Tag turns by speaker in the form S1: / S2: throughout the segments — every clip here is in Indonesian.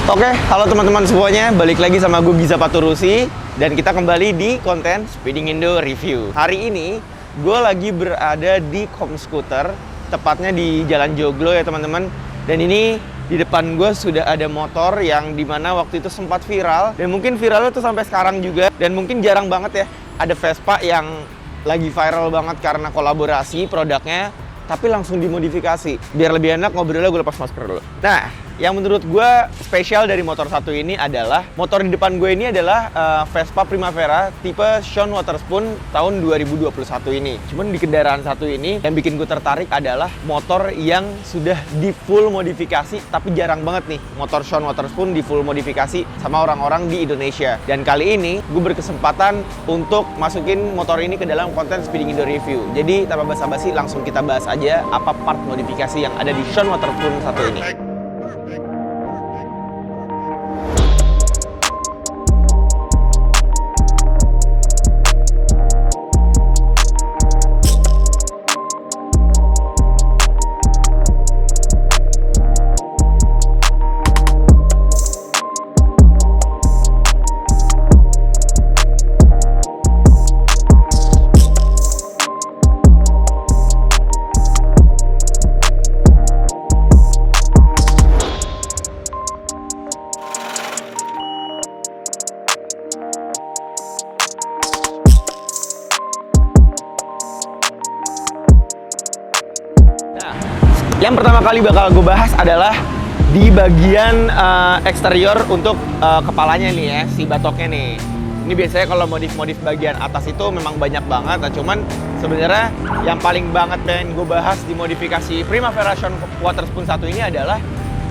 S1: Oke, halo teman-teman semuanya, balik lagi sama gue Giza Paturusi dan kita kembali di konten Speeding Indo Review. Hari ini gue lagi berada di Comscooter, tepatnya di Jalan Joglo ya teman-teman. Dan ini di depan gue sudah ada motor yang dimana waktu itu sempat viral dan mungkin viralnya tuh sampai sekarang juga. Dan mungkin jarang banget ya ada Vespa yang lagi viral banget karena kolaborasi produknya tapi langsung dimodifikasi. Biar lebih enak ngobrolnya, gue lepas masker dulu. Nah, yang menurut gue spesial dari motor satu ini adalah motor di depan gue ini adalah Vespa Primavera tipe Sean Wotherspoon tahun 2021 ini. Cuman di kendaraan satu ini yang bikin gue tertarik adalah motor yang sudah di full modifikasi, tapi jarang banget nih motor Sean Wotherspoon di full modifikasi sama orang-orang di Indonesia. Dan kali ini gue berkesempatan untuk masukin motor ini ke dalam konten Speeding Indo Review. Jadi tanpa basa-basi langsung kita bahas aja apa part modifikasi yang ada di Sean Wotherspoon satu ini. Yang pertama kali bakal gue bahas adalah di bagian eksterior untuk kepalanya nih ya, si batoknya nih. Ini biasanya kalau modif-modif bagian atas itu memang banyak banget. Nah cuman sebenarnya yang paling banget pengen gue bahas di modifikasi Primavera Sean Wotherspoon satu ini adalah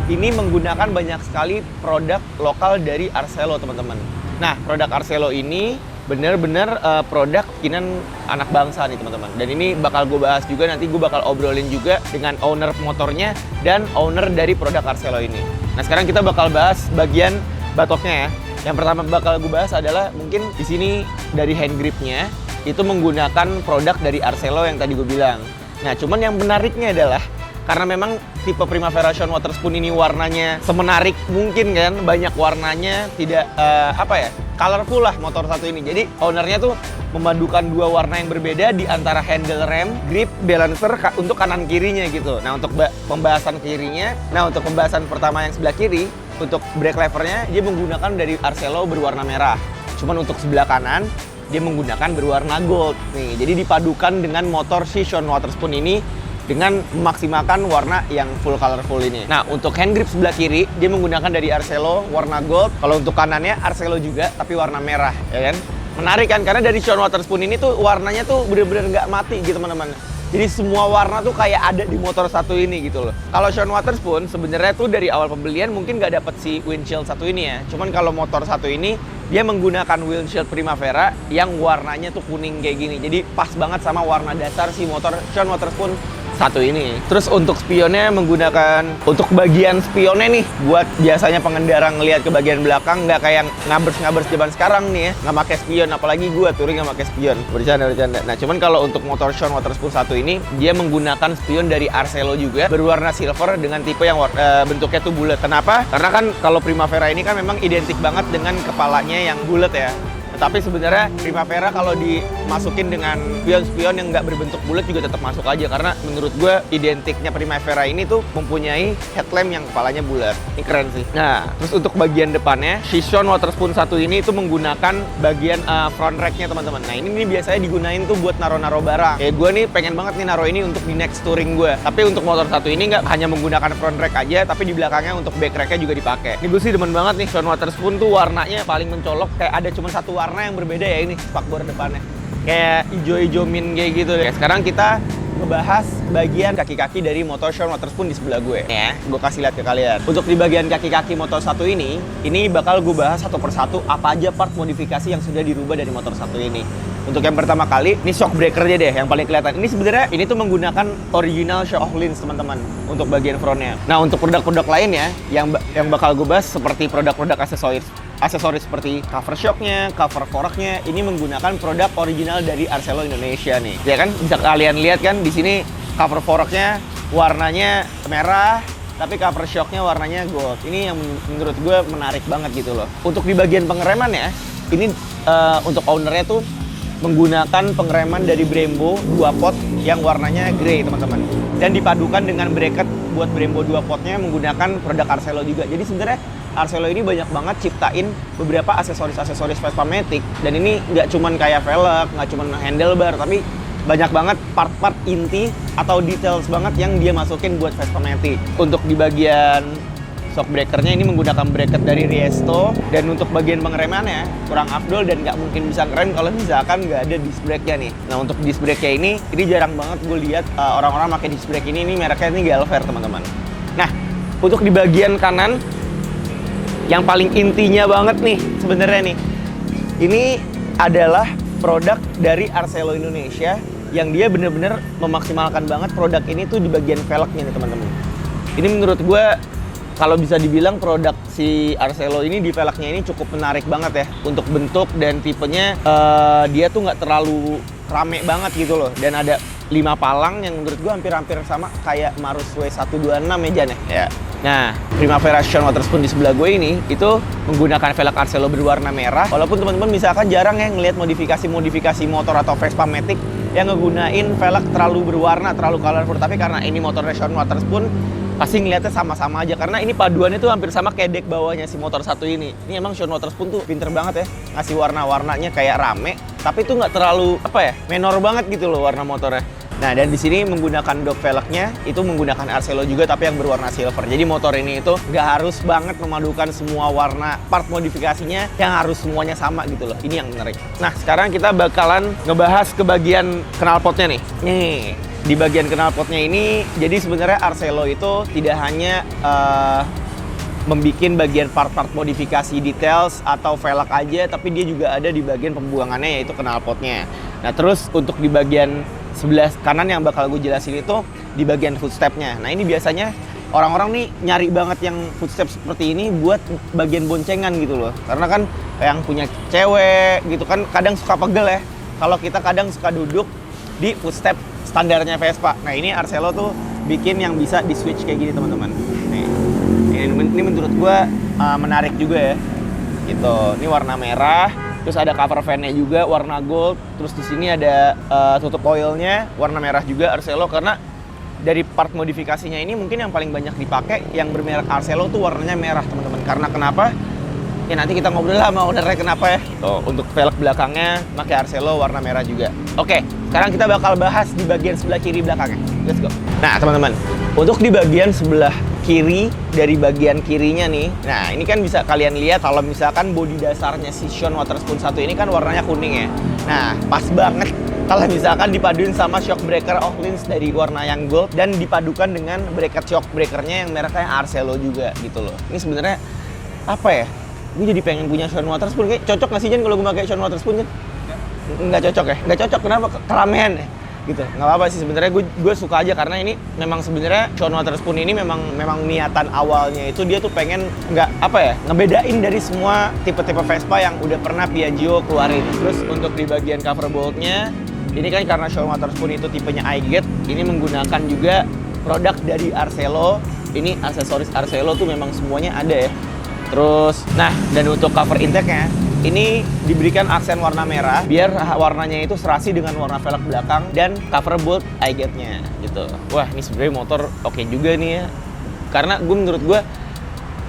S1: ini menggunakan banyak sekali produk lokal dari Arcelo teman-teman. Nah produk Arcelo ini bener-bener produk bikinan anak bangsa nih teman-teman. Dan ini bakal gue bahas juga, nanti gue bakal obrolin juga dengan owner motornya dan owner dari produk Arcelo ini. Nah sekarang kita bakal bahas bagian batoknya ya. Yang pertama bakal gue bahas adalah mungkin di sini dari hand gripnya itu menggunakan produk dari Arcelo yang tadi gue bilang. Nah cuman yang menariknya adalah karena memang tipe Primavera Sean Wotherspoon ini warnanya semenarik mungkin kan, banyak warnanya, tidak colorful lah motor satu ini. Jadi ownernya tuh memadukan dua warna yang berbeda di antara handle rem, grip, balancer untuk kanan kirinya gitu. Nah untuk pembahasan kirinya, untuk pembahasan pertama yang sebelah kiri, untuk brake levernya dia menggunakan dari Arcelo berwarna merah. Cuman untuk sebelah kanan dia menggunakan berwarna gold nih. Jadi dipadukan dengan motor si Sean Wotherspoon ini dengan memaksimalkan warna yang full colorful ini. Nah, untuk hand grip sebelah kiri, dia menggunakan dari Arcelo warna gold. Kalau untuk kanannya Arcelo juga, tapi warna merah, ya kan? Menarik kan? Karena dari Sean Wotherspoon ini tuh warnanya tuh bener-bener nggak mati gitu, teman-teman. Jadi semua warna tuh kayak ada di motor satu ini gitu loh. Kalau Sean Wotherspoon sebenarnya tuh dari awal pembelian mungkin nggak dapet si windshield satu ini ya. Cuman kalau motor satu ini, dia menggunakan windshield Primavera yang warnanya tuh kuning kayak gini. Jadi pas banget sama warna dasar si motor Sean Wotherspoon satu ini. Terus untuk spionnya menggunakan, untuk bagian spionnya nih buat biasanya pengendara ngelihat ke bagian belakang nggak kayak ngabers-ngabers zaman sekarang nih ya, nggak pakai spion, apalagi gue touring nggak pakai spion. Bercanda. Nah cuman kalau untuk motor Sean Wotherspoon satu ini dia menggunakan spion dari Arcelo juga berwarna silver dengan tipe yang bentuknya tuh bulat. Kenapa? Karena kan kalau Primavera ini kan memang identik banget dengan kepalanya yang bulat ya. Tapi sebenarnya Primavera kalau dimasukin dengan spion-spion yang nggak berbentuk bulat juga tetap masuk aja. Karena menurut gue identiknya Primavera ini tuh mempunyai headlamp yang kepalanya bulat. Ini keren sih. Nah, terus untuk bagian depannya, si Sean Wotherspoon satu ini itu menggunakan bagian front rack-nya teman-teman. Nah ini biasanya digunain tuh buat naro-naro barang. Kayak gue nih pengen banget nih naro ini untuk di next touring gue. Tapi untuk motor satu ini nggak hanya menggunakan front rack aja, tapi di belakangnya untuk back rack-nya juga dipakai. Ini gue sih demen banget nih Sean Wotherspoon tuh warnanya paling mencolok, kayak ada cuma satu warna yang berbeda ya, ini spakbor depannya kayak hijau-hijau min kayak gitu deh. Sekarang kita ngebahas bagian kaki-kaki dari motor Sean Wotherspoon di sebelah gue ya. Gue kasih lihat ke kalian. Untuk di bagian kaki-kaki motor satu ini bakal gue bahas satu persatu apa aja part modifikasi yang sudah dirubah dari motor satu ini. Untuk yang pertama kali, ini shock breakernya deh yang paling kelihatan. Ini sebenarnya ini tuh menggunakan original shock lens teman-teman untuk bagian frontnya. Nah untuk produk-produk lainnya yang bakal gue bahas seperti produk-produk aksesoris seperti cover shocknya, cover forknya, ini menggunakan produk original dari Arcelo Indonesia nih. Ya kan bisa kalian lihat kan di sini cover forknya warnanya merah, tapi cover shocknya warnanya gold. Ini yang menurut gue menarik banget gitu loh. Untuk di bagian pengereman ya, ini untuk ownernya tuh menggunakan pengereman dari Brembo 2 pot yang warnanya grey teman-teman. Dan dipadukan dengan bracket buat Brembo 2 potnya menggunakan produk Arcelo juga. Jadi sebenarnya Arcelo ini banyak banget ciptain beberapa aksesoris-aksesoris Vespa Matic. Dan ini nggak cuman kayak velg, nggak cuman handlebar, tapi banyak banget part-part inti atau details banget yang dia masukin buat Vespa Matic. Untuk di bagian shock breakernya ini menggunakan bracket dari Riesto, dan untuk bagian pengeremannya kurang afdol dan nggak mungkin bisa keren kalau misalkan nggak ada disc brake-nya nih. Nah untuk disc brake-nya ini jarang banget gue lihat orang-orang pakai disc brake ini mereknya ini Galver teman-teman. Nah untuk di bagian kanan yang paling intinya banget nih sebenarnya nih, ini adalah produk dari Arcelo Indonesia yang dia bener-bener memaksimalkan banget produk ini tuh di bagian velgnya nih teman-teman. Ini menurut gue kalau bisa dibilang produk si Arcelo ini di velgnya ini cukup menarik banget ya. Untuk bentuk dan tipenya dia tuh nggak terlalu rame banget gitu loh. Dan ada 5 palang yang menurut gue hampir-hampir sama kayak Marus W126 ya Jan ya. Nah, Primavera Sean Waterspoon di sebelah gue ini itu menggunakan velg Arcelo berwarna merah. Walaupun teman-teman misalkan jarang ya ngelihat modifikasi motor atau Vespa Matic yang ngegunain velg terlalu berwarna, terlalu colorful. Tapi karena ini motornya Sean Waterspoon, pasti ngeliatnya sama-sama aja karena ini paduannya tuh hampir sama kayak deck bawahnya si motor satu ini. Ini emang Sean Waterspoon tuh pinter banget ya ngasih warna-warnanya kayak rame, tapi tuh nggak terlalu menor banget gitu loh warna motornya. Nah dan di sini menggunakan dog velgnya itu menggunakan Arcelo juga tapi yang berwarna silver. Jadi motor ini itu nggak harus banget memadukan semua warna part modifikasinya yang harus semuanya sama gitu loh. Ini yang menarik. Nah sekarang kita bakalan ngebahas ke bagian knalpotnya nih. Nih. Di bagian knalpotnya ini, jadi sebenarnya Arcelo itu tidak hanya membuat bagian part-part modifikasi details atau velg aja, tapi dia juga ada di bagian pembuangannya yaitu knalpotnya. Nah terus untuk di bagian sebelah kanan yang bakal gue jelasin itu di bagian footstepnya. Nah ini biasanya orang-orang nih nyari banget yang footstep seperti ini buat bagian boncengan gitu loh. Karena kan yang punya cewek gitu kan kadang suka pegel ya. Kalau kita kadang suka duduk di footstep standarnya Vespa. Nah ini Arcelo tuh bikin yang bisa di switch kayak gini teman-teman. Ini menurut gue menarik juga ya. Gitu. Ini warna merah. Terus ada cover fan-nya juga warna gold. Terus di sini ada tutup oilnya warna merah juga Arcelo, karena dari part modifikasinya ini mungkin yang paling banyak dipakai yang bermerek Arcelo tuh warnanya merah teman-teman. Karena kenapa? Ya nanti kita ngobrol lah sama ownernya kenapa ya. Tuh, untuk velg belakangnya pakai Arcelo warna merah juga. Oke, sekarang kita bakal bahas di bagian sebelah kiri belakangnya. Let's go. Nah teman-teman, untuk di bagian sebelah kiri dari bagian kirinya nih, nah ini kan bisa kalian lihat kalau misalkan bodi dasarnya si Sean Waterspoon 1 ini kan warnanya kuning ya. Nah pas banget kalau misalkan dipaduin sama shock breaker Oaklins dari warna yang gold dan dipadukan dengan bracket shock breakernya yang mereknya Arcelo juga gitu loh. Ini sebenarnya apa ya? Gue jadi pengen punya Sean Waterspoon. Kayak cocok nggak sih Jan kalau gue pakai Sean Waterspoon Jan? Nggak cocok ya? Nggak cocok, kenapa? Keramean ya? Gitu. Nggak apa-apa sih sebenarnya, gue suka aja karena ini memang sebenarnya Sean Waterspoon ini memang niatan awalnya itu dia tuh pengen ngebedain dari semua tipe-tipe Vespa yang udah pernah Piaggio keluarin. Terus untuk di bagian cover boltnya, ini kan karena Sean Waterspoon itu tipenya iGate, ini menggunakan juga produk dari Arcelo. Ini aksesoris Arcelo tuh memang semuanya ada ya. Terus, nah dan untuk cover intake-nya ini diberikan aksen warna merah biar warnanya itu serasi dengan warna velg belakang dan cover bolt iGate-nya gitu. Wah ini sebenarnya motor oke juga nih ya. Karena menurut gue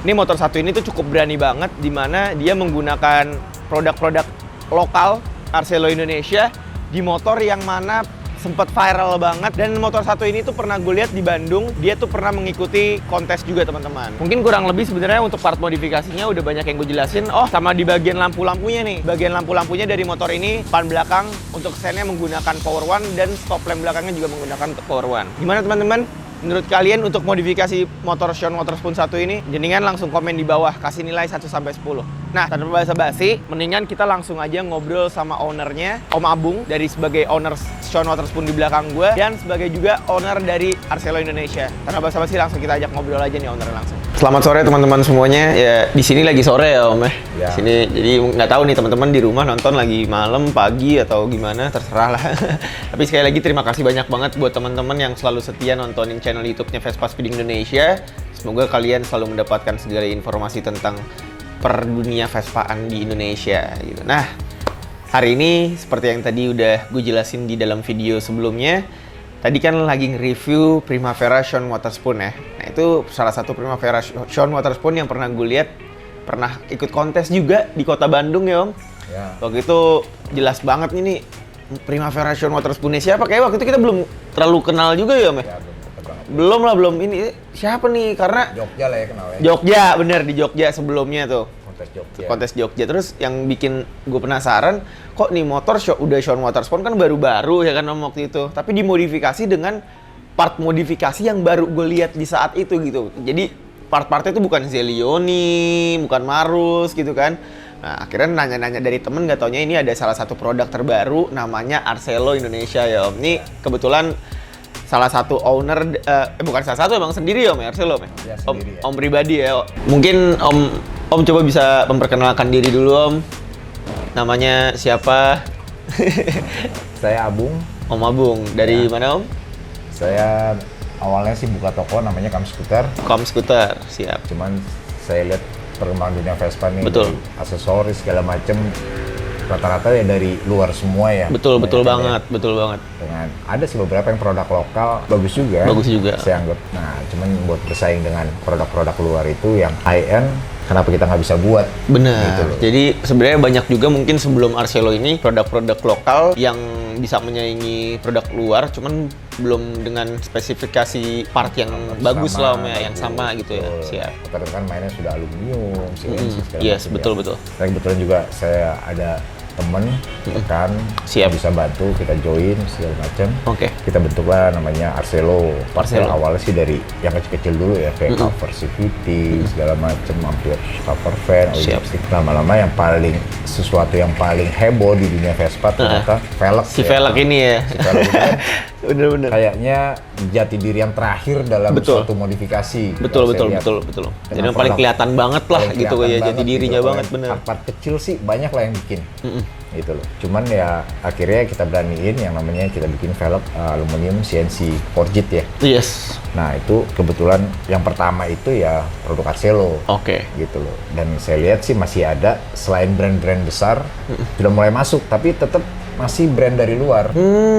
S1: ini motor satu ini tuh cukup berani banget dimana dia menggunakan produk-produk lokal Arcelo Indonesia di motor yang mana sempat viral banget. Dan motor satu ini tuh pernah gue lihat di Bandung, dia tuh pernah mengikuti kontes juga teman-teman. Mungkin kurang lebih sebenarnya untuk part modifikasinya udah banyak yang gue jelasin. Oh sama di bagian lampu-lampunya nih, bagian lampu-lampunya dari motor ini pan belakang untuk sennya menggunakan Power One dan stop lamp belakangnya juga menggunakan Power One. Gimana teman-teman? Menurut kalian untuk modifikasi motor Sean Waterspoon 1 ini, jenengan langsung komen di bawah, kasih nilai 1 sampai 10. Nah, tanpa basa-basi, mendingan kita langsung aja ngobrol sama ownernya, Om Abung, dari sebagai owner Sean Waterspoon di belakang gue, dan sebagai juga owner dari Arcelo Indonesia. Tanpa basa-basi langsung kita ajak ngobrol aja nih owner langsung. Selamat sore teman-teman semuanya. Ya, di sini lagi sore ya Om ya. Di sini, jadi nggak tahu nih teman-teman di rumah nonton lagi malam, pagi atau gimana, terserah lah. Tapi sekali lagi terima kasih banyak banget buat teman-teman yang selalu setia nontonin channel YouTube-nya Vespa Speed Indonesia. Semoga kalian selalu mendapatkan segala informasi tentang per dunia Vespaan di Indonesia gitu. Nah, hari ini seperti yang tadi udah gue jelasin di dalam video sebelumnya, tadi kan lagi nge-review Primavera Sean Waterspoon ya. Nah, itu salah satu Primavera Sean Waterspoon yang pernah gue lihat, pernah ikut kontes juga di Kota Bandung ya Om. Ya. Waktu itu jelas banget nih Primavera Sean Waterspoon siapa? Kayak waktu itu kita belum terlalu kenal juga ya Om ya. Belum ini siapa nih, karena
S2: Jogja lah ya kenalnya.
S1: Jogja, bener, di Jogja sebelumnya tuh.
S2: Kontes
S1: Jogja. Terus yang bikin gue penasaran, kok nih motor udah Sean Waterspoon kan baru-baru ya kan Om waktu itu. Tapi dimodifikasi dengan part modifikasi yang baru gue lihat di saat itu gitu. Jadi part-partnya itu bukan Zelioni, bukan Marus gitu kan. Nah, akhirnya nanya-nanya dari temen, nggak taunya ini ada salah satu produk terbaru namanya Arcelo Indonesia ya Om. Ini kebetulan salah satu owner, bukan salah satu, emang sendiri Om ya, Arcelo Om ya?
S2: Ya sendiri,
S1: Om pribadi ya. Mungkin Om coba bisa memperkenalkan diri dulu Om. Namanya siapa?
S2: Saya Abung.
S1: Om Abung, dari mana Om?
S2: Saya awalnya sih buka toko namanya Kam Scooter.
S1: Kam Scooter, siap.
S2: Cuman saya lihat perkembangan dunia Vespa nih,
S1: betul,
S2: aksesoris segala macem, rata-rata ya dari luar semua ya.
S1: Betul banget, ya. Betul banget.
S2: Dengan ada sih beberapa yang produk lokal bagus juga. Saya anggap. Nah, cuman buat bersaing dengan produk-produk luar itu yang high end, kenapa kita nggak bisa buat?
S1: Benar. Gitu. Jadi sebenarnya banyak juga mungkin sebelum Arcelo ini produk-produk lokal yang bisa menyaingi produk luar, cuman belum dengan spesifikasi part yang bagus lah Om ya, yang sama gitu ya. Siap.
S2: Karena kan mainnya sudah aluminium, CNC segala
S1: yes,
S2: macam.
S1: Betul.
S2: Dan kebetulan juga saya ada temen rekan bisa bantu, kita join segala macam. Kita bentuklah namanya Arcelo. Awalnya sih dari yang kecil-kecil dulu ya, kayak cover CVT segala macam, hampir cover fan, stick. Lama-lama yang paling sesuatu yang paling heboh di dunia Vespa ternyata velg.
S1: Velg ini ya.
S2: Si velg ini kan
S1: bener.
S2: Kayaknya jati diri yang terakhir dalam suatu modifikasi.
S1: Betul. Jadi yang paling kelihatan banget lah gitu ya, jati dirinya banget, bener.
S2: Part kecil sih banyak lah yang bikin. Gitu loh. Cuman ya akhirnya kita beraniin yang namanya kita bikin velg aluminium CNC forged ya.
S1: Yes.
S2: Nah, itu kebetulan yang pertama itu ya produk Arcelo. Gitu loh. Dan saya lihat sih masih ada selain brand-brand besar sudah mulai masuk, tapi tetap masih brand dari luar.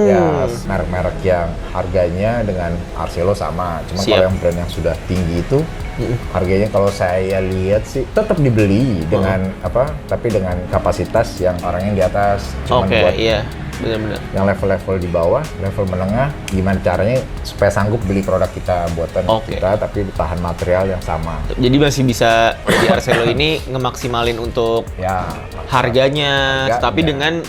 S2: Ya merek-merek yang harganya dengan Arcelo sama. Cuma kalau yang brand yang sudah tinggi itu harganya kalau saya lihat sih tetap dibeli dengan tapi dengan kapasitas yang orang yang di atas. Cuma buat
S1: benar-benar.
S2: Yang level-level di bawah, level menengah, gimana caranya supaya sanggup beli produk kita buatan kita tapi tahan material yang sama.
S1: Jadi masih bisa di Arcelo ini ngemaksimalin untuk harganya, tapi dengan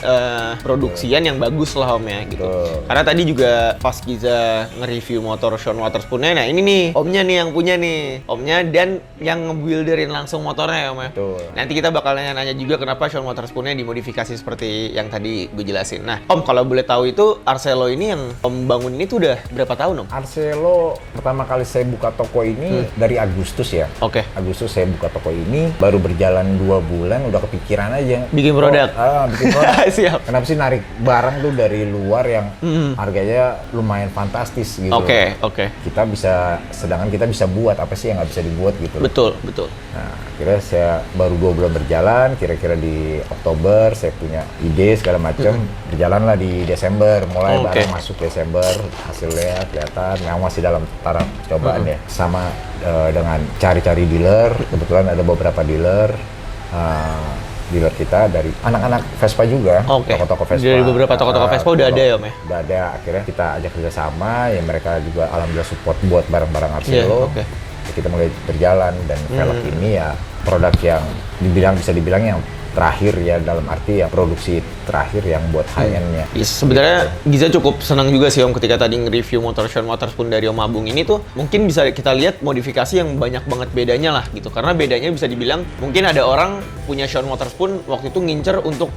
S1: produksian yang bagus lah Om ya gitu. Karena tadi juga pas Giza nge-review motor Sean Waterspoon-nya, nah ini nih Omnya nih yang punya nih, Omnya dan yang nge-builderin langsung motornya Om ya. Nanti kita bakal nanya-nanya juga kenapa Sean Waterspoon-nya dimodifikasi seperti yang tadi gue jelasin. Nah Om, kalau boleh tahu itu Arcelo ini yang Om bangun ini tuh udah berapa tahun Om?
S2: Arcelo pertama kali saya buka toko ini dari Agustus ya. Agustus saya buka toko ini, baru berjalan 2 bulan udah kepikiran aja
S1: bikin produk.
S2: Bikin produk.
S1: Siap.
S2: Kenapa sih narik barang tuh dari luar yang harganya lumayan fantastis gitu. Kita bisa, sedangkan kita bisa buat apa sih yang nggak bisa dibuat gitu.
S1: Betul.
S2: Nah, akhirnya saya baru 2 bulan berjalan, kira-kira di Oktober saya punya ide segala macam. Berjalanlah di Desember, mulai barang masuk Desember, hasilnya kelihatan, memang masih dalam taraf cobaan ya. Sama dengan cari-cari dealer, kebetulan ada beberapa dealer kita dari anak-anak Vespa juga, toko-toko Vespa.
S1: Dari beberapa toko-toko Vespa udah ada ya Om ya?
S2: Udah ada, akhirnya kita ajak kerjasama, ya mereka juga alhamdulillah support buat barang-barang Arcelo. Kita mulai berjalan dan velg ini ya produk yang bisa dibilang yang terakhir ya, dalam arti ya produksi terakhir yang buat high-end-nya.
S1: Yes, sebenarnya Giza cukup senang juga sih Om ketika tadi nge-review motor Sean Waterspoon dari Om Abung ini tuh mungkin bisa kita lihat modifikasi yang banyak banget bedanya lah gitu. Karena bedanya bisa dibilang mungkin ada orang punya Sean Waterspoon waktu itu ngincer untuk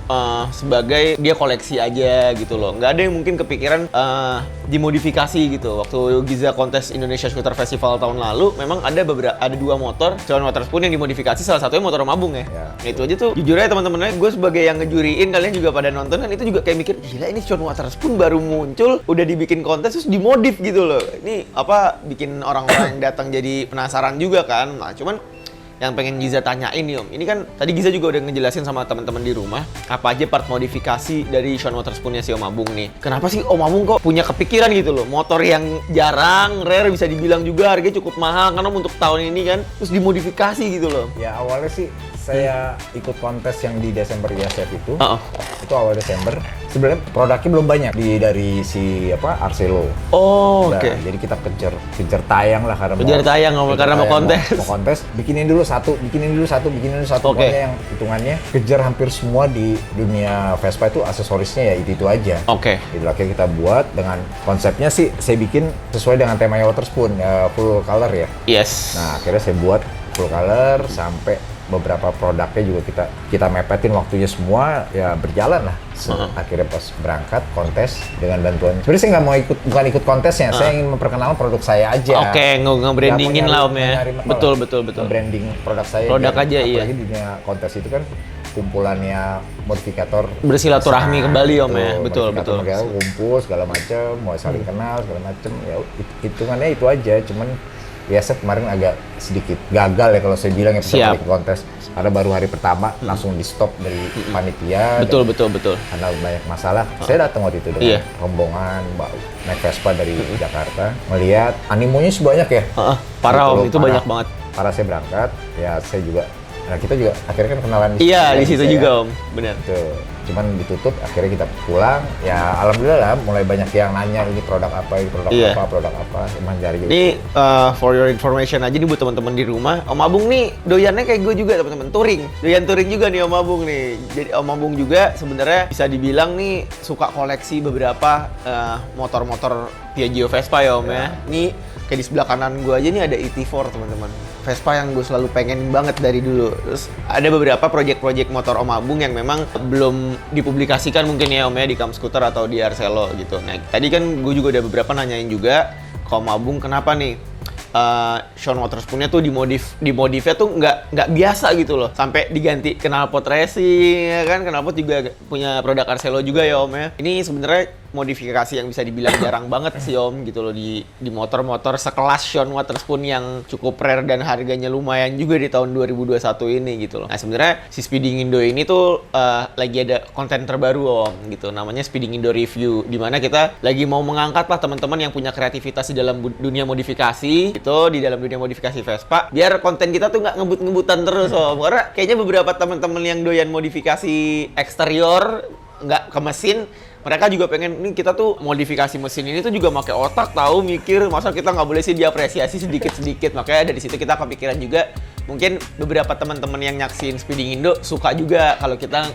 S1: sebagai dia koleksi aja gitu loh. Nggak ada yang mungkin kepikiran dimodifikasi gitu. Waktu Giza kontes Indonesia Scooter Festival tahun lalu memang ada dua motor Sean Waterspoon yang dimodifikasi, salah satunya motor Om Abung ya. Nah, itu aja tuh jujur aja teman-teman, gue sebagai yang ngejuriin, kalian juga pada nonton kan, itu juga kayak mikir gila ini Sean Waterspoon baru muncul udah dibikin kontes terus dimodif gitu loh. Ini apa bikin orang-orang datang jadi penasaran juga kan. Nah, cuman yang pengen Giza tanyain nih Om, ini kan tadi Giza juga udah ngejelasin sama teman-teman di rumah apa aja part modifikasi dari Sean Waterspoon-nya si Om Abung nih. Kenapa sih Om Abung kok punya kepikiran gitu loh, motor yang jarang, rare bisa dibilang juga harganya cukup mahal karena untuk tahun ini kan, terus dimodifikasi gitu loh.
S2: Ya awalnya sih saya ikut kontes yang di Desember IASF itu awal Desember. Sebenarnya produknya belum banyak dari si Arcelo.
S1: Oh, oke.
S2: Jadi kita kejar tayang lah karena
S1: mau kontes.
S2: Mau kontes, bikinin dulu satu. Pokoknya yang hitungannya kejar hampir semua di dunia Vespa itu aksesorisnya ya itu aja.
S1: Oke.
S2: Itu akhirnya kita buat dengan konsepnya sih saya bikin sesuai dengan temanya Waterspoon, full color ya.
S1: Yes.
S2: Nah, akhirnya saya buat full color sampai beberapa produknya juga kita mepetin waktunya semua ya berjalan lah. Akhirnya pas berangkat kontes dengan bantuan. Sebenarnya saya nggak mau bukan ikut kontesnya, saya ingin memperkenalkan produk saya aja.
S1: Oke, nge-brandingin lah Om ya. Betul.
S2: Branding produk saya.
S1: Produk aja iya.
S2: Apalagi dunia kontes itu kan kumpulannya modifikator
S1: bersilaturahmi kembali Om ya. Betul.
S2: Kumpul segala macam, mau saling kenal segala macam. Ya hitungannya itu aja, cuman biasa kemarin agak sedikit gagal ya kalau saya bilang ya pertama kali ke kontes. Karena baru hari pertama langsung di stop dari panitia.
S1: Betul.
S2: Karena banyak masalah. Saya datang waktu itu dengan rombongan naik Vespa dari Jakarta, melihat animonya sebanyak ya.
S1: Parah Om, itu banyak banget.
S2: Parah, saya berangkat, ya saya juga. Nah kita juga akhirnya kan kenalan
S1: di situ juga Om, benar.
S2: Tuh. Cuman ditutup, akhirnya kita pulang. Ya alhamdulillah lah, mulai banyak yang nanya ini produk apa, produk apa. Emang cari gitu.
S1: Ini for your information aja nih buat teman-teman di rumah. Om Abung nih doyannya kayak gue juga teman-teman, doyan touring juga nih Om Abung nih. Jadi Om Abung juga sebenarnya bisa dibilang nih suka koleksi beberapa motor-motor Piaggio Vespa ya Om ya. Ini kayak di sebelah kanan gue aja nih ada ET4 teman-teman. Vespa yang gue selalu pengen banget dari dulu. Terus ada beberapa project-project motor Om Abung yang memang belum dipublikasikan mungkin ya Om ya di Kam Scooter atau di Arcelo gitu. Nah tadi kan gue juga ada beberapa nanyain juga ke Om Abung kenapa nih Sean Waterspoon-nya tuh dimodifnya tuh nggak biasa gitu loh, sampai diganti knalpot racing ya kan. Knalpot juga punya produk Arcelo juga ya Om ya. Ini sebenarnya modifikasi yang bisa dibilang jarang banget sih Om gitu loh di motor-motor sekelas Sean Waterspoon yang cukup rare dan harganya lumayan juga di tahun 2021 ini gitu loh. Nah sebenarnya si Speeding Indo ini tuh lagi ada konten terbaru Om gitu, namanya Speeding Indo Review, dimana kita lagi mau mengangkat lah teman-teman yang punya kreativitas di dalam dunia modifikasi gitu, di dalam dunia modifikasi Vespa, biar konten kita tuh nggak ngebut-ngebutan terus Om. Karena kayaknya beberapa teman-teman yang doyan modifikasi eksterior nggak ke mesin, mereka juga pengen nih kita tuh modifikasi mesin ini tuh juga pakai otak, tahu mikir, masa kita nggak boleh sih diapresiasi sedikit-sedikit. Makanya dari situ kita kepikiran juga mungkin beberapa teman-teman yang nyaksin Speeding Indo suka juga kalau kita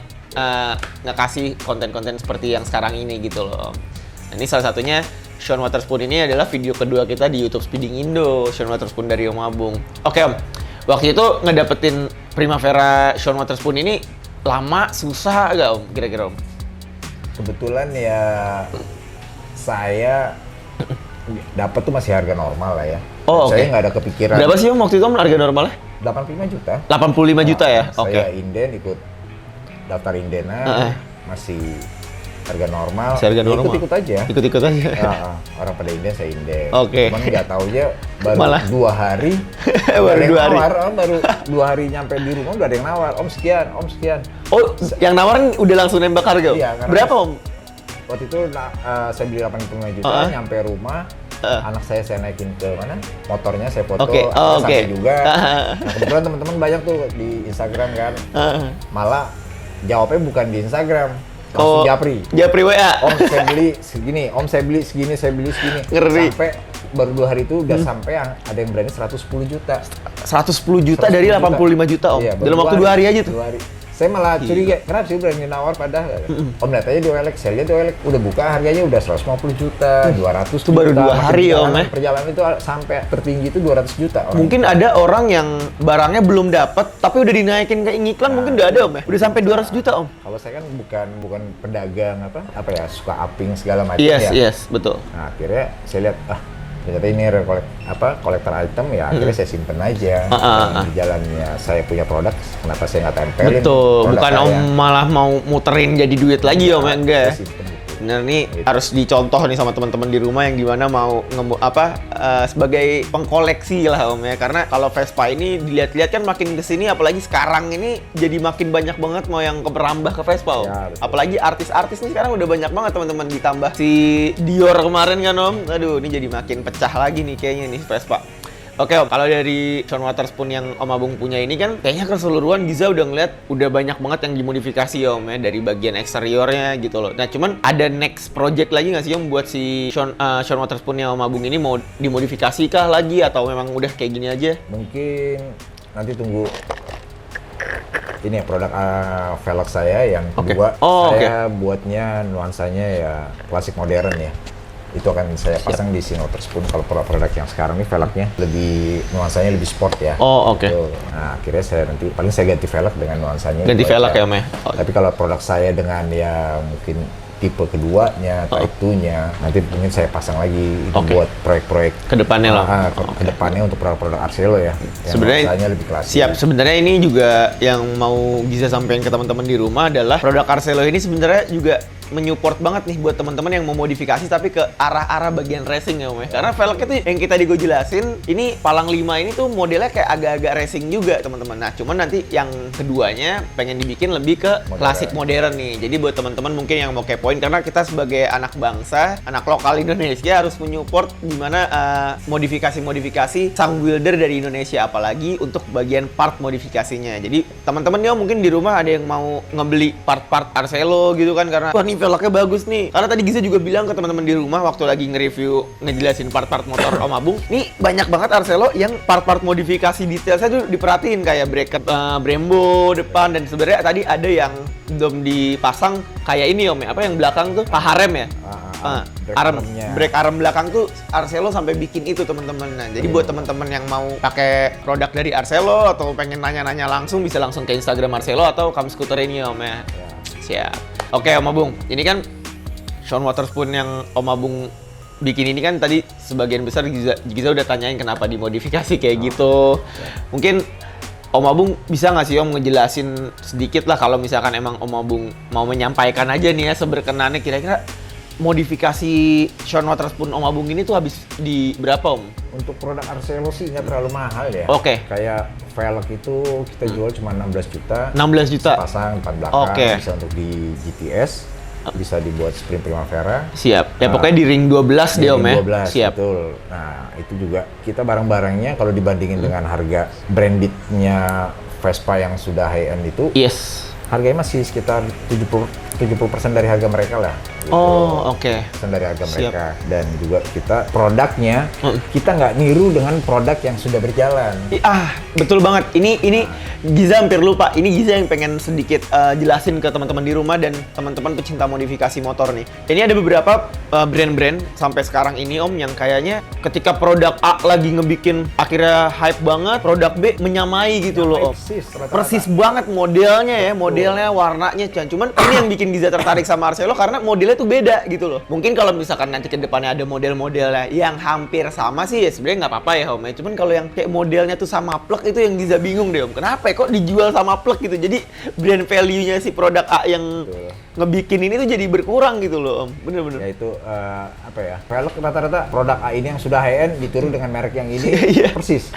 S1: ngekasih konten-konten seperti yang sekarang ini gitu loh. Nah, ini salah satunya Sean Waterspoon ini adalah video kedua kita di YouTube Speeding Indo, Sean Waterspoon dari Om Abung. Oke Om, waktu itu ngedapetin Primavera Sean Waterspoon ini lama, susah gak Om kira-kira Om?
S2: Kebetulan ya saya dapat tuh masih harga normal lah ya.
S1: Oh,
S2: saya nggak ada kepikiran.
S1: Berapa sih Om waktu itu Om harga normalnya?
S2: 85 juta.
S1: 85 juta ya? Oke.
S2: Saya inden, ikut daftar indena, masih harga normal.
S1: Harga normal.
S2: Ikut-ikut aja.
S1: Ikut-ikut aja.
S2: Orang pada inden, saya inden.
S1: Oke.
S2: Cuman nggak tahu aja baru
S1: Malah.
S2: 2 hari.
S1: baru 2 hari.
S2: Baru 2 hari nyampe di rumah udah ada yang nawar. Om sekian, Om sekian.
S1: Oh, yang nawarin udah langsung nembak harga?
S2: Iya,
S1: berapa Om?
S2: Waktu itu saya beli 85 juta, nyampe rumah, anak saya naikin ke mana? Motornya saya foto, sampai juga. Nah, kebetulan teman-teman banyak tuh di Instagram kan. Malah jawabnya bukan di Instagram, langsung Japri.
S1: Japri WA.
S2: Om saya beli segini, Om saya beli segini, saya beli segini.
S1: Ngeri.
S2: Sampai baru 2 hari itu udah sampai ada yang berani 110 juta.
S1: 110 juta dari 85 juta Om?
S2: Iya,
S1: dalam waktu 2 hari aja tuh?
S2: 2 hari. Saya malah curiga, kenapa sih berani nawar padahal? Om lihat aja di OLX, saya lihat di OLX udah buka harganya udah 150 juta, 200
S1: Itu baru 2 hari ya Om ya?
S2: Perjalanan itu sampai tertinggi itu 200 juta.
S1: Mungkin ada orang yang barangnya belum dapat tapi udah dinaikin ke iklan, mungkin udah ada Om ya? Udah sampai 200 juta Om?
S2: Kalau saya kan bukan pedagang apa ya, suka upping segala macam
S1: Yes, betul.
S2: Nah akhirnya saya lihat, ternyata ini kolektor item ya, akhirnya saya simpen aja. Di jalannya saya punya produk, kenapa saya nggak tempelin?
S1: Betul, bukan Om malah mau muterin jadi duit lagi Om, enggak. Bener nih harus dicontoh nih sama teman-teman di rumah yang gimana mau sebagai pengkoleksi lah Om ya, karena kalau Vespa ini dilihat-lihat kan makin kesini, apalagi sekarang ini jadi makin banyak banget mau yang merambah ke Vespa Om. Ya, apalagi artis-artis nih sekarang udah banyak banget teman-teman, ditambah si Dior kemarin kan Om. Aduh, ini jadi makin pecah lagi nih kayaknya nih Vespa. Oke Om, kalau dari Sean Wotherspoon yang Om Agung punya ini kan kayaknya keseluruhan Giza udah ngeliat udah banyak banget yang dimodifikasi ya Om ya, dari bagian eksteriornya gitu loh. Nah cuman ada next project lagi nggak sih Om buat si Sean Wotherspoon yang Om Agung ini, mau dimodifikasi kah lagi atau memang udah kayak gini aja?
S2: Mungkin nanti tunggu ini ya produk velg saya yang kedua. Saya buatnya nuansanya ya klasik modern ya. Itu akan saya pasang di Sean Wotherspoon. Kalau produk yang sekarang ini velgnya lebih nuansanya lebih sport ya. Nah akhirnya saya nanti paling saya ganti velg dengan nuansanya.
S1: Ganti velg ya Om ya.
S2: Tapi kalau produk saya dengan ya mungkin tipe keduanya, type 2-nya, nanti mungkin saya pasang lagi buat proyek-proyek
S1: kedepannya lah.
S2: Kedepannya untuk produk-produk Arcelo ya.
S1: Sebenarnya
S2: lebih klasik.
S1: Siap. Sebenarnya ini juga yang mau Giza sampaikan ke teman-teman di rumah adalah produk Arcelo ini sebenarnya juga menyupport banget nih buat teman-teman yang mau modifikasi tapi ke arah-arah bagian racing ya Om ya. Karena velgnya tuh yang kita jelasin, ini Palang 5 ini tuh modelnya kayak agak-agak racing juga teman-teman. Nah cuman nanti yang keduanya pengen dibikin lebih ke klasik modern nih. Jadi buat teman-teman mungkin yang mau kepoin, karena kita sebagai anak bangsa, anak lokal Indonesia harus menyupport gimana modifikasi-modifikasi sang builder dari Indonesia, apalagi untuk bagian part modifikasinya. Jadi teman-teman nih mungkin di rumah ada yang mau ngebeli part-part Arcelo gitu kan, karena wah nih velgnya bagus nih. Karena tadi Giza juga bilang ke teman-teman di rumah waktu lagi nge-review, ngejelasin part-part motor Om Agung, nih banyak banget Arcelo yang part-part modifikasi detailnya tuh diperhatiin, kayak bracket Brembo depan, dan sebenarnya tadi ada yang belum dipasang kayak ini Om ya, apa yang belakang tuh paharem ya? Brake arm belakang tuh Arcelo sampai bikin itu teman-teman. Nah, jadi buat teman-teman yang mau pakai produk dari Arcelo atau pengen nanya-nanya langsung, bisa langsung ke Instagram Arcelo atau Kam Scooter ini Om ya. Siap. Oke Om Agung, ini kan Sean Wotherspoon yang Om Agung bikin ini kan tadi sebagian besar Giza udah tanyain kenapa dimodifikasi kayak gitu. Mungkin Om Agung bisa nggak sih Om ngejelasin sedikit lah, kalau misalkan emang Om Agung mau menyampaikan aja nih ya seberkenannya, kira-kira modifikasi Sean Wotherspoon Om Agung ini tuh habis di berapa Om?
S2: Untuk produk Arcelo sih nggak terlalu mahal ya. Kayak velg itu kita jual cuma 16 juta.
S1: 16 juta?
S2: Pasang depan belakang, bisa untuk di GTS, bisa dibuat Sprint Primavera.
S1: Siap. Ya pokoknya di ring 12 deh Om ya.
S2: 12, siap. Betul. Nah itu juga kita barang-barangnya kalau dibandingin dengan harga brandednya Vespa yang sudah high end itu, harganya masih sekitar 70% dari harga mereka lah. Gitu. Dari harga mereka. Dan juga kita produknya kita nggak niru dengan produk yang sudah berjalan.
S1: Betul banget. Ini Giza hampir lupa. Ini Giza yang pengen sedikit jelasin ke teman-teman di rumah dan teman-teman pecinta modifikasi motor nih. Ini ada beberapa brand-brand sampai sekarang ini Om yang kayaknya ketika produk A lagi ngebikin akhirnya hype banget, produk B menyamai gitu loh Om. Persis banget modelnya ya, modelnya, warnanya. Cuman ini yang bikin Giza tertarik sama Arcelo karena modelnya tuh beda gitu loh. Mungkin kalau misalkan nanti ke depannya ada model-modelnya yang hampir sama sih ya sebenarnya nggak apa-apa ya Om ya. Cuman kalau yang kayak modelnya tuh sama plug itu yang Giza bingung deh Om. Kenapa ya kok dijual sama plug gitu? Jadi brand value-nya si produk A yang ngebikin ini tuh jadi berkurang gitu loh Om. Bener-bener.
S2: Ya itu velg rata-rata produk A ini yang sudah high end ditiru dengan merek yang ini persis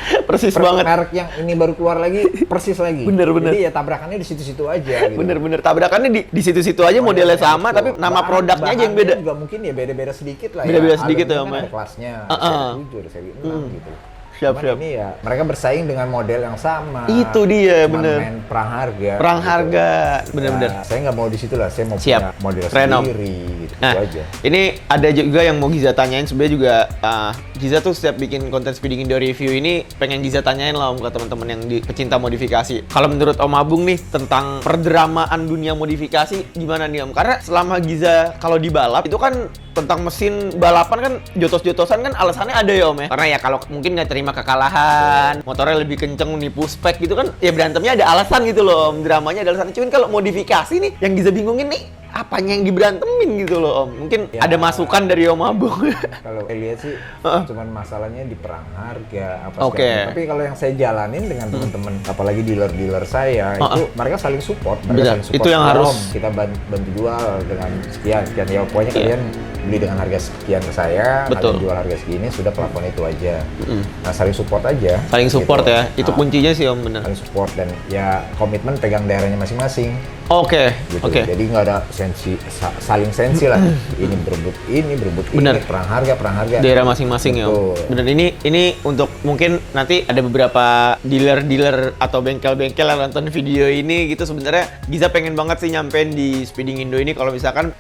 S2: banget. Merek yang ini baru keluar lagi persis lagi.
S1: Bener-bener.
S2: Jadi ya tabrakannya di situ-situ aja gitu.
S1: Bener-bener tabrakannya di situ-situ aja, modelnya sama tapi nama produknya aja yang beda.
S2: Juga mungkin ya beda-beda sedikit lah.
S1: Beda-beda sedikit ya Om.
S2: Ada kelasnya, seri 7, ada seri 6 gitu.
S1: Siap.
S2: Ini ya mereka bersaing dengan model yang sama.
S1: Itu dia, bener.
S2: Main perang harga.
S1: Perang harga, bener-bener.
S2: Saya nggak mau di situ lah, saya mau punya model sendiri. Gitu.
S1: Nah,
S2: itu aja.
S1: ini ada juga yang mau Giza tanyain. Sebenarnya juga Giza tuh setiap bikin konten Speeding Indo review ini pengen Giza tanyain lah Om ke teman-teman yang pecinta modifikasi. Kalau menurut Om Abung nih tentang perdramaan dunia modifikasi gimana nih Om? Karena selama Giza kalau di balap itu kan tentang mesin balapan kan jotos-jotosan kan alasannya ada ya Om ya. Karena ya kalau mungkin nggak terima kekalahan, motornya lebih kenceng nipu spek gitu kan, ya berantemnya ada alasan gitu loh Om. Dramanya ada alasan. Cuman kalau modifikasi nih yang Giza bingungin nih apanya yang diberantemin gitu loh Om. Mungkin
S2: Ya,
S1: ada masukan dari Om Abung.
S2: Kalau saya lihat sih cuman masalahnya di perang harga apa
S1: Oke.
S2: segala. Tapi kalau yang saya jalanin dengan teman-teman apalagi dealer-dealer saya itu mereka saling support,
S1: Benar.
S2: saling support.
S1: Itu yang
S2: "Om,
S1: harus
S2: kita bantu jual dengan sekian ya pokoknya
S1: Iya.
S2: kalian beli dengan harga sekian ke saya,
S1: Betul.
S2: kalian jual harga segini sudah plafon itu aja." Nah, saling support aja.
S1: saling support
S2: gitu.
S1: ya. Itu
S2: Nah,
S1: kuncinya sih Om, bener.
S2: saling support dan ya komitmen pegang daerahnya masing-masing.
S1: Oke,
S2: Gitu.
S1: oke.
S2: Jadi nggak ada saling sensi lah. Ini berebut
S1: Bener.
S2: ini perang harga.
S1: Daerah masing-masing ya
S2: Betul.
S1: Om. Bener, ini untuk mungkin nanti ada beberapa dealer-dealer atau bengkel-bengkel yang nonton video ini gitu. Sebenarnya Giza pengen banget sih nyampein di Speeding Indo ini kalau misalkan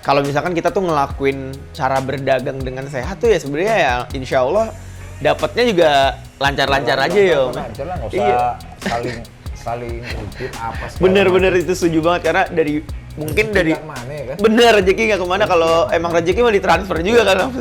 S1: kita tuh ngelakuin cara berdagang dengan sehat tuh ya sebenarnya ya insya Allah dapatnya juga lancar-lancar aja ya Om.
S2: Lancar lah, nggak
S1: Iya.
S2: usah saling ribut apa segala
S1: Bener
S2: macam.
S1: itu setuju banget karena mungkin dari
S2: Nggak mana ya kan?
S1: bener rezeki nggak kemana kalau emang rezeki mau ditransfer juga kan Om,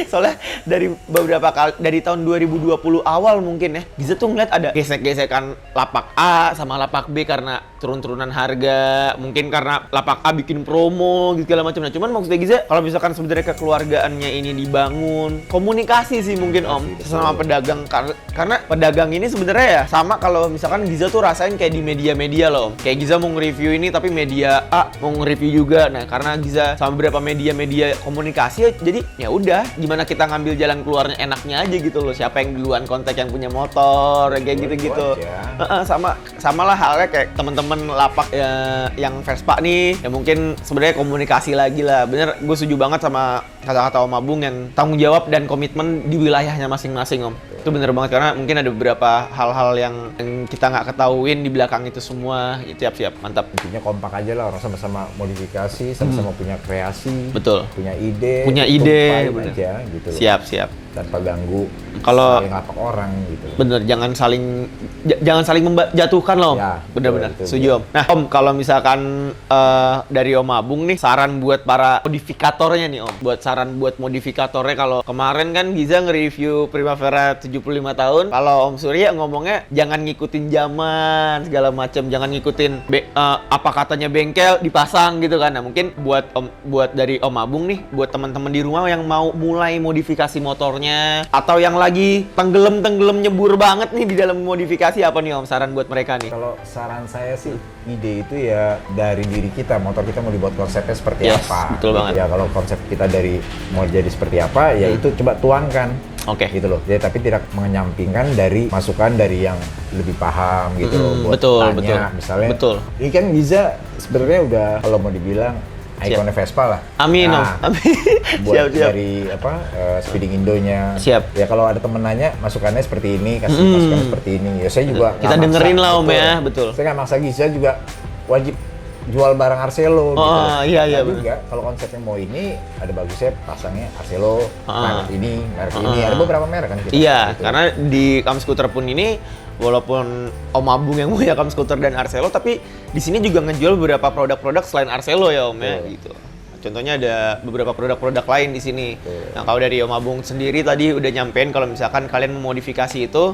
S1: soalnya dari beberapa kali dari tahun 2020 awal mungkin ya Giza tuh ngeliat ada gesek-gesekan lapak A sama lapak B karena turun-turunan harga, mungkin karena lapak A bikin promo gitu segala macam. Nah cuman maksudnya Giza kalau misalkan sebenarnya kekeluargaannya ini dibangun komunikasi sih mungkin Om sama pedagang karena pedagang ini sebenarnya ya sama kalau misalkan Giza tuh rasain kayak di media-media loh Om. Kayak Giza mau nge-review ini tapi media A mau nge-review juga. Nah karena Giza sama beberapa media-media komunikasi ya, jadi ya udah gimana kita ngambil jalan keluarnya enaknya aja gitu loh. Siapa yang duluan kontak yang punya motor kayak gitu-gitu. Sama lah halnya kayak temen-temen lapak yang Vespa nih ya mungkin sebenarnya komunikasi lagi lah. Bener, gue setuju banget sama kata-kata Om Abung yang tanggung jawab dan komitmen di wilayahnya masing-masing Om. Itu bener banget karena mungkin ada beberapa hal-hal yang kita nggak ketahuin di belakang itu semua. Siap-siap, mantap.
S2: Intinya kompak aja lah, orang sama-sama modifikasi, sama-sama punya kreasi,
S1: Betul.
S2: punya ide,
S1: Bener.
S2: tumpahin aja gitu loh.
S1: Siap.
S2: Tanpa ganggu
S1: Kalau-
S2: saling lapak orang gitu loh.
S1: Bener, jangan saling menjatuhkan loh Om.
S2: Ya,
S1: Bener-bener,
S2: betul.
S1: setuju Om. Nah Om, kalau misalkan dari Om Abung nih, saran buat para modifikatornya nih Om. Saran buat modifikatornya kalau kemarin kan Giza nge-review Primavera 75 tahun. Kalau Om Surya ngomongnya jangan ngikutin zaman, segala macam. Jangan ngikutin apa katanya bengkel dipasang gitu kan. Nah mungkin buat dari Om Abung nih, buat teman-teman di rumah yang mau mulai modifikasi motornya atau yang lagi tenggelam nyebur banget nih di dalam modifikasi, apa nih Om saran buat mereka nih?
S2: Kalau saran saya sih ide itu ya dari diri kita, motor kita mau dibuat konsepnya seperti
S1: Yes,
S2: apa.
S1: betul banget.
S2: Ya kalau konsep kita mau jadi seperti apa, ya itu coba tuangkan.
S1: Oke.
S2: Gitu loh. Ya, tapi tidak menyampingkan dari masukan dari yang lebih paham gitu loh. Buat
S1: betul,
S2: tanya,
S1: betul.
S2: misalnya.
S1: Betul.
S2: Ini kan Giza sebenarnya udah kalau mau dibilang ikonnya Vespa lah.
S1: Amin
S2: Nah,
S1: Om. Amin.
S2: buat
S1: Siap.
S2: dari Speeding Indonya.
S1: Siap.
S2: Ya kalau ada temen nanya masukannya seperti ini, kasih masukan seperti ini. Ya saya juga
S1: Kita
S2: nggak
S1: dengerin
S2: maksa,
S1: lah Om ya, betul.
S2: Saya nggak maksa Giza juga wajib jual barang Arcelo gitu.
S1: iya,
S2: Nggak
S1: bener.
S2: juga. Kalau konsepnya mau ini ada bagusnya pasangnya Arcelo, merek ini, ada beberapa merek kan kita.
S1: Iya,
S2: gitu.
S1: karena di Kam Scooter pun ini walaupun Om Abung yang punya Kam Scooter dan Arcelo, tapi di sini juga ngejual beberapa produk-produk selain Arcelo ya Om ya, gitu. Contohnya ada beberapa produk-produk lain di sini. Nah, kalau dari Om Abung sendiri tadi udah nyampein kalau misalkan kalian memodifikasi itu,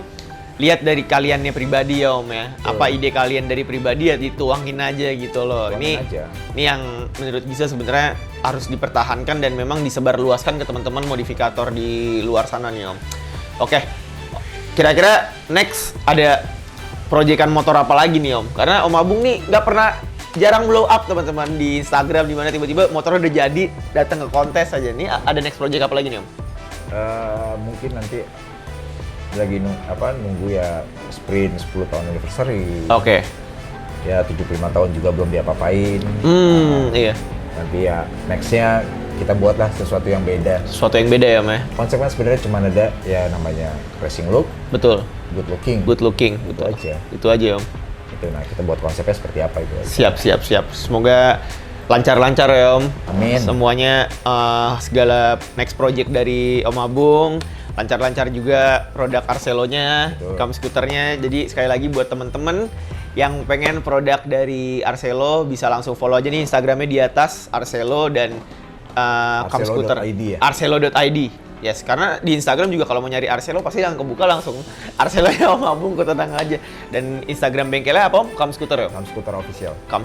S1: lihat dari kaliannya pribadi ya Om ya. Apa ide kalian dari pribadi ya dituangin aja gitu loh.
S2: Tuangin aja.
S1: Ini yang menurut Giza sebenarnya harus dipertahankan dan memang disebarluaskan ke teman-teman modifikator di luar sana nih Om. Oke. Kira-kira next ada proyekan motor apa lagi nih Om? Karena Om Abung nih jarang blow up teman-teman di Instagram, di mana tiba-tiba motornya udah jadi datang ke kontes aja. Nih ada next project apa lagi nih Om?
S2: Mungkin nanti lagi nunggu ya sprint 10 tahun anniversary.
S1: Oke.
S2: Ya 75 tahun juga belum diapa-apain.
S1: Iya.
S2: Nanti ya nextnya kita buatlah sesuatu yang beda.
S1: Sesuatu yang beda ya Om ya?
S2: Konsepnya sebenarnya cuma ada ya namanya racing look,
S1: Betul.
S2: good looking.
S1: Good looking.
S2: Itu
S1: Betul.
S2: aja.
S1: Itu aja Om.
S2: Itu, nah kita buat konsepnya seperti apa itu aja.
S1: Siap. Semoga lancar-lancar ya Om.
S2: Amin.
S1: Semuanya segala next project dari Om Abung lancar-lancar juga, produk Arcelo-nya, Kam Scooter-nya. Jadi sekali lagi buat temen-temen yang pengen produk dari Arcelo bisa langsung follow aja nih Instagramnya di atas Arcelo dan Kam Scooter.
S2: Arcelo.id ya?
S1: Arcelo.id. Yes, karena di Instagram juga kalau mau nyari Arcelo pasti yang kebuka langsung Arcelo-nya Om Abung, tenang aja. Dan Instagram bengkelnya apa Om? Kam Scooter ya?
S2: Kam Scooter Official.
S1: Kam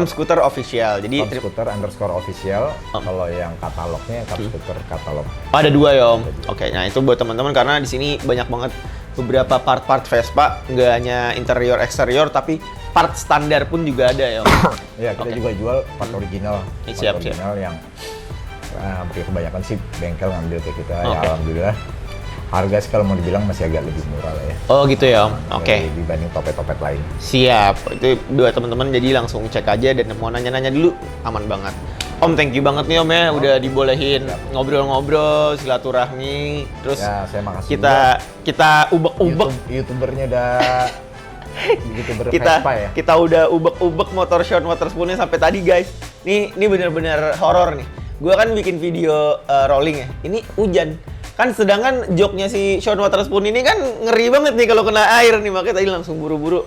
S1: Scooter Official. Jadi
S2: Kam Scooter _official. Kalau yang katalognya Kam Scooter katalog.
S1: Ada 2 ya Om. Oke, nah itu buat teman-teman karena di sini banyak banget beberapa part-part Vespa, nggak hanya interior eksterior tapi part standar pun juga ada ya Om.
S2: Ya, kita juga jual part original.
S1: Siap.
S2: Original yang hampir kebanyakan sih bengkel ngambil ke kita. Ya alhamdulillah. Harga sih kalau mau dibilang masih agak lebih murah lah ya.
S1: Oh gitu ya Om. Oke.
S2: Dibanding topet-topet lain.
S1: Siap. Itu buat teman-teman jadi langsung cek aja dan mau nanya-nanya dulu aman banget. Om, thank you banget nih Om ya udah dibolehin ngobrol-ngobrol, silaturahmi. Terus
S2: ya, saya makasih
S1: kita ubek-ubek.
S2: YouTubernya udah Vespa ya.
S1: Kita udah ubek-ubek motor short motor spoonnya sampai tadi guys. Ini bener-bener horor nih. Gua kan bikin video rolling ya. Ini hujan. Kan sedangkan joknya si Sean Waterspoon ini kan ngeri banget nih kalau kena air nih, makanya tadi langsung buru-buru.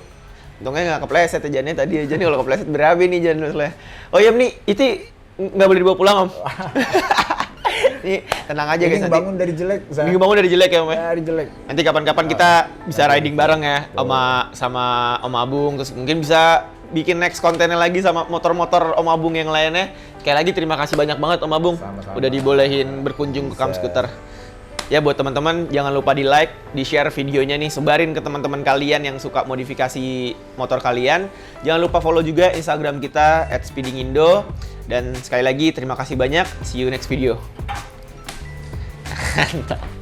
S1: Untungnya nggak kepleset ya Jannya tadi aja nih, kalau kepleset berabe nih Jan masalah. Oh iya nih, itu nggak boleh dibawa pulang Om. Nih tenang aja guys.
S2: Bangun dari jelek.
S1: Bangun dari jelek ya Om ya.
S2: Dari jelek.
S1: Nanti kapan-kapan kita bisa riding bareng ya sama Om Abung, terus mungkin bisa bikin next kontennya lagi sama motor-motor Om Abung yang lainnya. Sekali lagi terima kasih banyak banget Om Abung.
S2: Sama-sama.
S1: Udah dibolehin berkunjung ke Kam Scooter. Ya buat teman-teman jangan lupa di like, di share videonya nih, sebarin ke teman-teman kalian yang suka modifikasi motor kalian. Jangan lupa follow juga Instagram kita @speedingindo. Dan sekali lagi terima kasih banyak. See you next video. Mantap.